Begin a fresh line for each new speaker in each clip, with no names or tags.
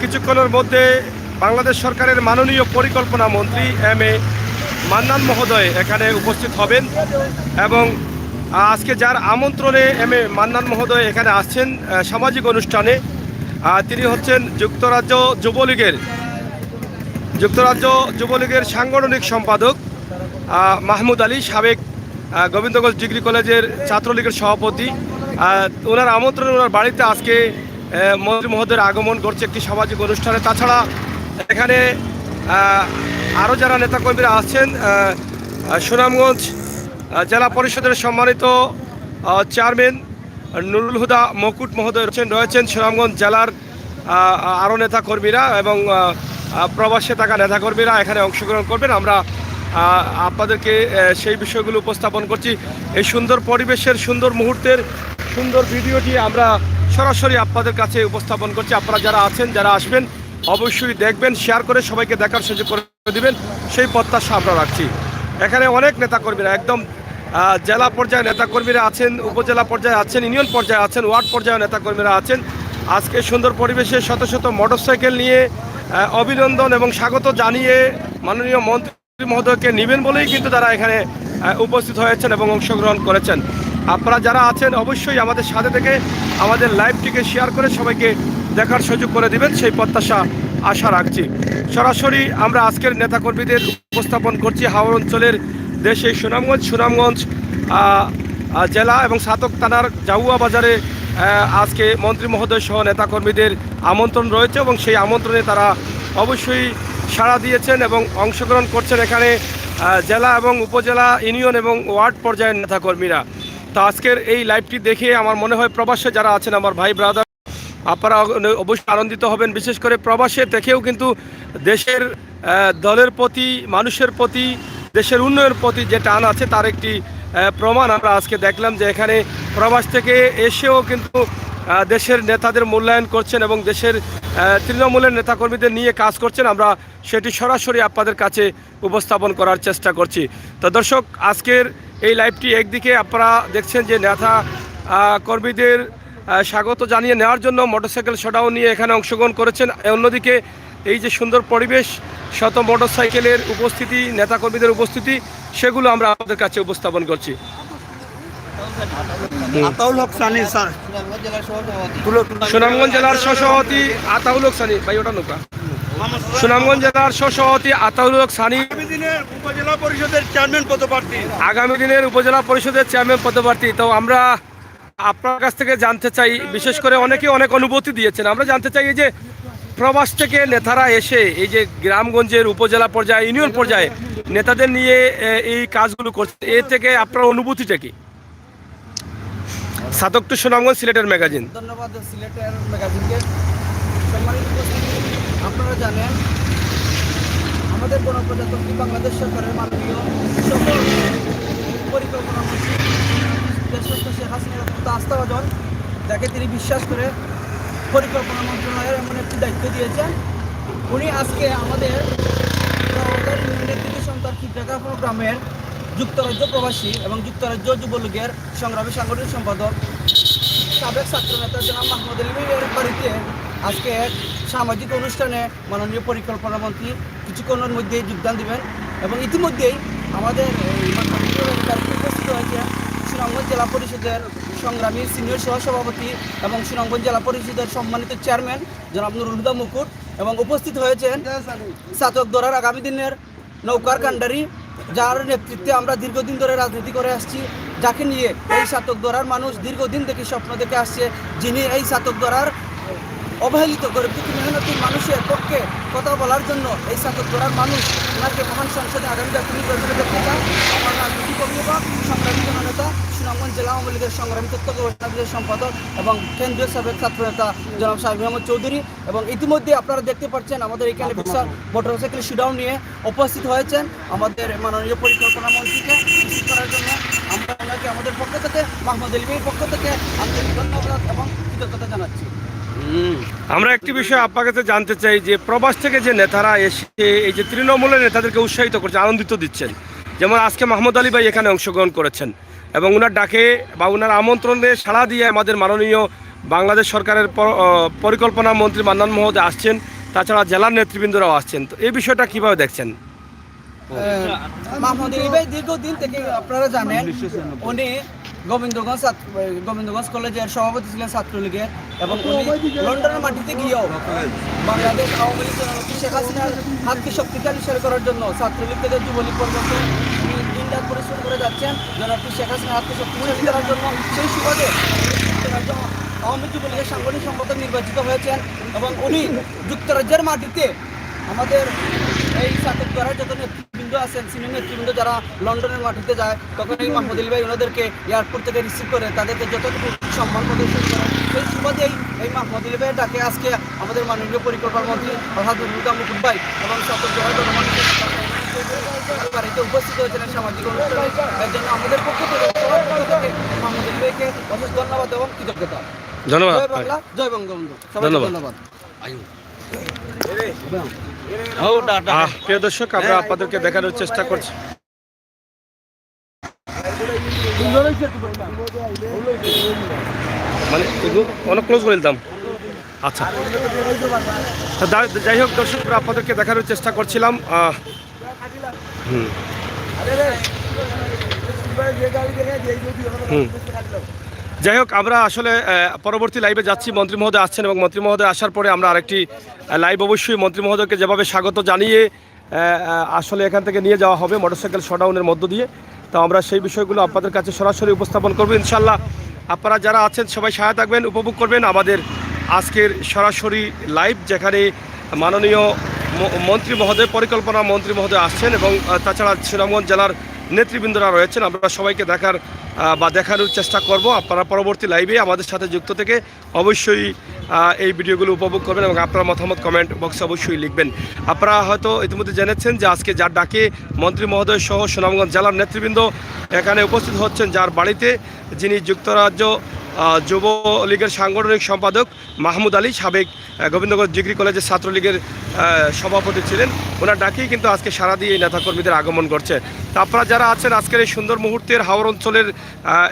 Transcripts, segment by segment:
কিছুক্ষণের মধ্যে বাংলাদেশ সরকারের মাননীয় পরিকল্পনা মন্ত্রী এম.এ. মান্নান মহোদয় এখানে উপস্থিত হবেন এবং আজকে যার আমন্ত্রণে এম.এ. মান্নান মহোদয় এখানে আসছেন সামাজিক অনুষ্ঠানে, তিনি হচ্ছেন যুক্তরাজ্য যুবলীগের সাংগঠনিক সম্পাদক মাহমুদ আলী, সাবেক গোবিন্দগঞ্জ ডিগ্রি কলেজের ছাত্রলীগের সভাপতি। ওনার আমন্ত্রণে ওনার বাড়িতে আজকে মন্ত্রী মহোদয়ের আগমন করছে একটি সামাজিক অনুষ্ঠানে। তাছাড়া এখানে আরও যারা নেতাকর্মীরা আসছেন, সুনামগঞ্জ জেলা পরিষদের সম্মানিত চেয়ারম্যান নুরুল হুদা মুকুট মহোদয় রয়েছেন, সুনামগঞ্জ জেলার আরও নেতাকর্মীরা এবং প্রবাসে থাকা নেতাকর্মীরা এখানে অংশগ্রহণ করবেন। আমরা আপনাদেরকে সেই বিষয়গুলো উপস্থাপন করছি। এই সুন্দর পরিবেশের, সুন্দর মুহূর্তের সুন্দর ভিডিওটি আমরা সরাসরি আপনাদের কাছে উপস্থাপন করছি। আপনারা যারা আছেন, যারা আসবেন, অবশ্যই দেখবেন, শেয়ার করে সবাইকে দেখার সুযোগ করে দেবেন, সেই প্রত্যাশা আমরা রাখছি। এখানে অনেক নেতাকর্মীরা, একদম জেলা পর্যায়ে নেতাকর্মীরা আছেন, উপজেলা পর্যায়ে আছেন, ইউনিয়ন পর্যায়ে আছেন, ওয়ার্ড পর্যায়ে নেতাকর্মীরা আছেন। আজকে সুন্দর পরিবেশে শত শত মোটরসাইকেল নিয়ে অভিনন্দন এবং স্বাগত জানিয়ে মাননীয় মন্ত্রী মহোদয়কে নেবেন বলেই কিন্তু তারা এখানে উপস্থিত হয়েছেন এবং অংশগ্রহণ করেছেন। আপনারা যারা আছেন অবশ্যই আমাদের সাথে থেকে আমাদের লাইভটিকে শেয়ার করে সবাইকে দেখার সুযোগ করে দিবেন, সেই প্রত্যাশা আশা রাখছি। সরাসরি আমরা আজকের নেতাকর্মীদের উপস্থাপন করছি হাওড় অঞ্চলের দেশে সুনামগঞ্জ জেলা এবং সাতক থানার জাহুয়া বাজারে। আজকে মন্ত্রী মহোদয় সহ নেতাকর্মীদের আমন্ত্রণ রয়েছে এবং সেই আমন্ত্রণে তারা অবশ্যই সাড়া দিয়েছেন এবং অংশগ্রহণ করছেন এখানে জেলা এবং উপজেলা, ইউনিয়ন এবং ওয়ার্ড পর্যায়ের নেতাকর্মীরা। তো আজকের এই লাইভটি দেখে আমার মনে হয় প্রবাসে যারা আছেন আমার ভাই ব্রাদার, আপনারা অবশ্যই আনন্দিত হবেন। বিশেষ করে প্রবাসে দেখেও কিন্তু দেশের দলের প্রতি, মানুষের প্রতি, দেশের উন্নয়নের প্রতি যে টান আছে তার একটি প্রমাণ আমরা আজকে দেখলাম, যে এখানে প্রবাস থেকে এসেও কিন্তু দেশের নেতাদের মূল্যায়ন করছেন এবং দেশের তৃণমূলের নেতাকর্মীদের নিয়ে কাজ করছেন। আমরা সেটি সরাসরি আপনাদের কাছে উপস্থাপন করার চেষ্টা করছি। তো দর্শক, আজকের এই লাইভটি একদিকে আপনারা দেখছেন যে নেতা কর্মীদের স্বাগত জানিয়ে নেওয়ার জন্য মোটরসাইকেল শোডাউন নিয়ে এখানে অংশগ্রহণ করেছেন, অন্যদিকে এই যে সুন্দর পরিবেশ, শত মোটরসাইকেলের উপস্থিতি, নেতাকর্মীদের উপস্থিতি, সেগুলো আমরা আপনাদের কাছে উপস্থাপন করছি। সুনামগঞ্জ জেলার সহসভাপতি আতাউল হক সানি, ভাই ওটা নৌকা, সুনামগঞ্জ জেলার সহসভাপতি আতাউল হক সানি উপজেলা পরিষদের চেয়ারম্যান পদপ্রার্থী, আগামী দিনের উপজেলা পরিষদের চেয়ারম্যান পদপ্রার্থী। তো আমরা আপনার কাছ থেকে জানতে চাই, বিশেষ করে অনেকে অনেক অনুভূতি দিয়েছেন, আমরা জানতে চাই এই যে প্রবাস থেকে নেতারা এসে এই যে গ্রামগঞ্জের উপজেলা পর্যায়ে, ইউনিয়ন পর্যায়ে নেতাদের নিয়ে এই কাজগুলো করছে, এ থেকে আপনার অনুভূতিটা কি? সাতক টু সুনামগঞ্জ, সিলেটের ম্যাগাজিন।
ধন্যবাদ সিলেটের ম্যাগাজিনকে। সম্মানিত উপস্থিতি, আপনারা জানেন আমাদের গণপ্রজাতন্ত্রী বাংলাদেশ সরকারের মাননীয় সকল পরিকল্পনা মন্ত্রী দেশনেত্রী শেখ হাসিনার আস্থাভাজন, যাকে তিনি বিশ্বাস করে পরিকল্পনা মন্ত্রণালয়ের এমন একটি দায়িত্ব দিয়েছেন। উনি আজকে আমাদের কৃতি সন্তান খিদ্রাকা গ্রামের যুক্তরাজ্য প্রবাসী এবং যুক্তরাজ্য যুবলীগের সংগ্রামী সাংগঠনিক সম্পাদক সাবেক ছাত্রনেতা জনাব মাহমুদ আলীর বাড়িতে আজকে এক সামাজিক অনুষ্ঠানে মাননীয় পরিকল্পনা মন্ত্রী কিছুক্ষণের মধ্যেই যোগদান দেবেন এবং ইতিমধ্যেই আমাদের উপস্থিত হয়েছে সুনামগঞ্জ জেলা পরিষদের সংগ্রামী সিনিয়র সহসভাপতি এবং সুনামগঞ্জ জেলা পরিষদের সম্মানিত চেয়ারম্যান জনাব নুরুল হুদা মুকুট, এবং উপস্থিত হয়েছেন সাতক দরার আগামী দিনের নৌকার কান্ডারি, যার নেতৃত্বে আমরা দীর্ঘদিন ধরে রাজনীতি করে আসছি, যাকে নিয়ে এই সাতক দরার মানুষ দীর্ঘদিন থেকে স্বপ্ন দেখে আসছে, যিনি এই সাতক দরার অবহেলিত গরিব মেহনতি মানুষের পক্ষে কথা বলার জন্য এই সাতক দরার মানুষ ওনাকে মহান সংসদে আগামী জাতীয় নির্বাচনে দেখতে চান। আমার রাজনৈতিক অভিভাবক, সংগ্রামী জননেতা, সুনামগঞ্জ জেলা আওয়ামী লীগের সংগ্রামী তথ্য গবেষণা সম্পাদক এবং কেন্দ্রীয় সাবেক ছাত্রনেতা জনাব শাহী আহমদ চৌধুরী, এবং ইতিমধ্যে আপনারা দেখতে পাচ্ছেন আমাদের এখানে বিশাল মোটরসাইকেল শোডাউন নিয়ে উপস্থিত হয়েছেন আমাদের মাননীয় পরিকল্পনা মন্ত্রীকে রিসিভ করার জন্য। আমরা ওনাকে আমাদের পক্ষ থেকে, মাহমুদ আলীর পক্ষ থেকে আন্তরিক ধন্যবাদ এবং কৃতজ্ঞতা জানাচ্ছি।
আমরা একটি বিষয় আপনার কাছে জানতে চাই, যে প্রবাস থেকে যে নেতারা এসে এই যে তৃণমূলের নেতাদেরকে উৎসাহিত করছে, আনন্দিত দিচ্ছেন, যেমন আজকে মাহমুদ আলী ভাই এখানে অংশগ্রহণ করেছেন এবং ওনার ডাকে বা ওনার আমন্ত্রণে সাড়া দিয়ে আমাদের মাননীয় বাংলাদেশ সরকারের পরিকল্পনা মন্ত্রী মান্নান মহোদয় আসছেন, তাছাড়া জেলার নেতৃবৃন্দরাও আসছেন, তো এই বিষয়টা কিভাবে দেখছেন?
মাহমুদ আলী ভাই দীর্ঘদিন থেকে আপনারা জানেন উনি গোবিন্দগঞ্জ কলেজের সভাপতি ছিলেন ছাত্রলীগের, এবং উনি লন্ডনের মাটিতে গিয়েও বাংলাদেশ আওয়ামী লীগ জননেত্রী শেখ হাসিনার হাতকে শক্তিশালী করার জন্য ছাত্রলীগ থেকে যুবলীগ পর্যন্ত উনি দিনরাত পরিশ্রম করে যাচ্ছেন জননেত্রী শেখ হাসিনার হাতকে শক্তিশালী করার জন্য। সেই সুবাদে আওয়ামী যুবলীগের সাংগঠনিক সম্পাদক নির্বাচিত হয়েছেন, এবং উনি যুক্তরাজ্যের মাটিতে আমাদের এই ছাত্র দ্বারা যত নেতৃবৃন্দ আছেন, সিনিয়র নেতৃবৃন্দ যারা লন্ডনের মাটিতে যায়, তখন এই মাহমুদ আলী ভাই ওনাদেরকে এয়ারপোর্ট থেকে রিসিভ করে তাদেরকে যতটুকু সম্মান প্রদর্শন করে। সেই সুবাদেই এই মাহমুদ আলী ভাইয়ের ডাকে আজকে আমাদের মাননীয় পরিকল্পনা মন্ত্রী অর্থাৎ মুকুল ভাই এবং ছাত্র দ্বারা জনমানুষের বাড়িতে উপস্থিত হয়েছেন সামাজিক অনুষ্ঠানে। এর জন্য আমাদের পক্ষ থেকে সবার পক্ষ থেকে মাহমুদ আলী ভাইকে অশেষ ধন্যবাদ এবং কৃতজ্ঞতা।
ধন্যবাদ।
জয় বাংলা, জয় বঙ্গবন্ধু। সবাইকে ধন্যবাদ।
প্রিয় দর্শক, আমরা আপনাদেরকে দেখানোর চেষ্টা করছি। মানে অনেক ক্লোজ করে দিতাম। আচ্ছা, যাই হোক দর্শক, আপনাদেরকে দেখানোর চেষ্টা করছিলাম। যাই হোক, আমরা আসলে পরবর্তী লাইভে যাচ্ছি। মন্ত্রী মহোদয় আসছেন এবং মন্ত্রী মহোদয় আসার পরে আমরা আরেকটি লাইভ অবশ্যই মন্ত্রী মহোদয়কে যেভাবে স্বাগত জানিয়ে আসলে এখান থেকে নিয়ে যাওয়া হবে মোটরসাইকেল শোডাউনের মধ্য দিয়ে, তো আমরা সেই বিষয়গুলো আপনাদের কাছে সরাসরি উপস্থাপন করব ইনশাল্লাহ। আপনারা যারা আছেন সবাই সহায় থাকবেন, উপভোগ করবেন আমাদের আজকের সরাসরি লাইভ, যেখানে মাননীয় মন্ত্রী মহোদয়, পরিকল্পনা মন্ত্রী মহোদয় আসছেন এবং তাছাড়া সুনামগঞ্জ জেলার নেতৃবৃন্দরা রয়েছেন। আমরা সবাইকে দেখানোর চেষ্টা করব। আপনারা পরবর্তী লাইভে আমাদের সাথে যুক্ত থেকে অবশ্যই এই ভিডিওগুলো উপভোগ করবেন এবং আপনার মতামত কমেন্ট বক্সে অবশ্যই লিখবেন। আপনারা হয়তো ইতিমধ্যে জেনেছেন যে আজকে যার ডাকে মন্ত্রী মহোদয় সহ সুনামগঞ্জ জেলার নেতৃবৃন্দ এখানে উপস্থিত হচ্ছেন, যার বাড়িতে যিনি যুক্তরাজ্য যুবলীগের সাংগঠনিক সম্পাদক মাহমুদ আলী, সাবেক গোবিন্দগঞ্জ ডিগ্রি কলেজের ছাত্রলীগের সভাপতি ছিলেন, ওনার ডাকেই কিন্তু আজকে সারা দিয়ে এই নেতাকর্মীদের আগমন করছে। তা আপনারা যারা আছেন আজকের এই সুন্দর মুহূর্তের হাওর অঞ্চলের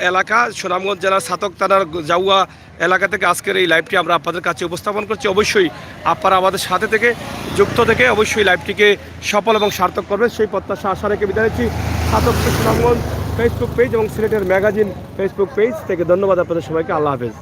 এলাকা সুনামগঞ্জ জেলার সাতক থানার জাউয়া এলাকা থেকে আজকের এই লাইভটি আমরা আপনাদের কাছে উপস্থাপন করছি। অবশ্যই আপনারা আমাদের সাথে থেকে যুক্ত থেকে অবশ্যই লাইভটিকে সফল এবং সার্থক করবেন, সেই প্রত্যাশা আশা রেখে বিদায় নিচ্ছি। সাতক সুনামগঞ্জ ফেসবুক পেজ এবং সিলেটের ম্যাগাজিন ফেসবুক পেজ থেকে ধন্যবাদ আপনাদের সবাইকে। আল্লাহ হাফেজ।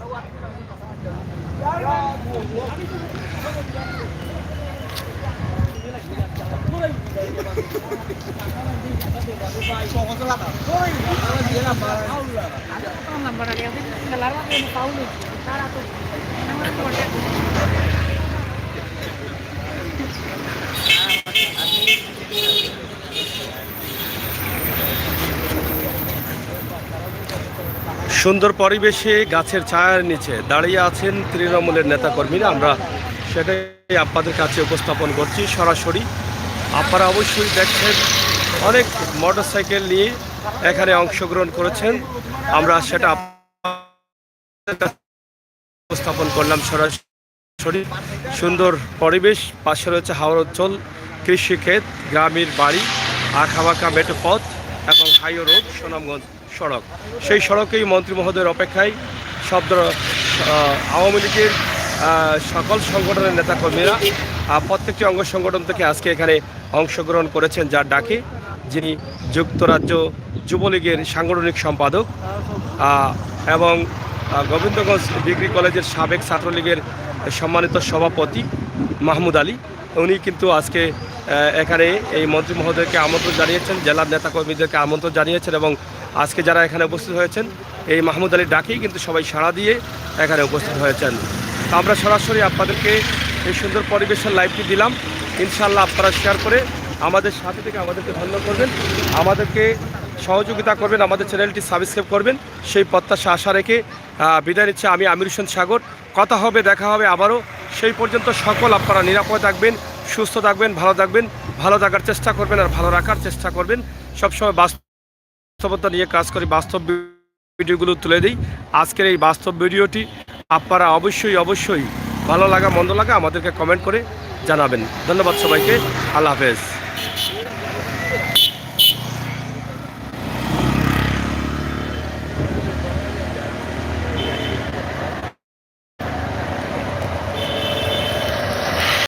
সুন্দর পরিবেশে গাছের ছায়ার নিচে দাঁড়িয়ে আছেন তৃণমূলের নেতাকর্মীরা, আমরা সেটাই আপনাদের কাছে উপস্থাপন করছি সরাসরি। আপনারা অবশ্যই দেখছেন অনেক মোটরসাইকেল নিয়ে এখানে অংশগ্রহণ করেছেন, আমরা সেটা উপস্থাপন করলাম সরাসরি। সুন্দর পরিবেশ, পাশে রয়েছে হাওর অঞ্চল, কৃষিক্ষেত, গ্রামের বাড়ি, আঁকাবাঁকা মেঠো পথ এবং হাইও রোড সুনামগঞ্জ সড়ক। সেই সড়কেই মন্ত্রী মহোদয়ের অপেক্ষায় আওয়ামী লীগের সকল সংগঠনের নেতাকর্মীরা প্রত্যেকটি অঙ্গ সংগঠন থেকে আজকে এখানে অংশগ্রহণ করেছেন, যার ডাকে যিনি যুক্তরাজ্য যুবলীগের সাংগঠনিক সম্পাদক এবং গোবিন্দগঞ্জ ডিগ্রি কলেজের সাবেক ছাত্রলীগের সম্মানিত সভাপতি মাহমুদ আলী, উনি কিন্তু আজকে এখানে এই মন্ত্রী মহোদয়কে আমন্ত্রণ জানিয়েছেন, জেলার নেতাকর্মীদেরকে আমন্ত্রণ জানিয়েছেন এবং আজকে যারা এখানে উপস্থিত হয়েছেন এই মাহমুদ আলীর ডাকেই কিন্তু সবাই সাড়া দিয়ে এখানে উপস্থিত হয়েছেন। আমরা সরাসরি আপনাদেরকে এই সুন্দর পরিবেশের লাইভটি দিলাম। ইনশাআল্লাহ আপনারা শেয়ার করে আমাদের সাথে থেকে আমাদেরকে ধন্য করবেন, আমাদেরকে সহযোগিতা করবেন, আমাদের চ্যানেলটি সাবস্ক্রাইব করবেন, সেই প্রত্যাশা আশা রেখে বিদায় নিচ্ছে আমি আমির হোসেন সাগর। কথা হবে, দেখা হবে আবারও। সেই পর্যন্ত সকল আপনারা নিরাপদ থাকবেন, সুস্থ থাকবেন, ভালো থাকার চেষ্টা করবেন আর ভালো রাখার চেষ্টা করবেন। সবসময় বাস্তবতা নিয়ে কাজ করি, বাস্তব ভিডিওগুলো তুলে দিই। আজকের এই বাস্তব ভিডিওটি আপনারা অবশ্যই ভালো লাগা মন্দ লাগা আমাদেরকে কমেন্ট করে জানাবেন। ধন্যবাদ সবাইকে। আল্লাহ হাফেজ।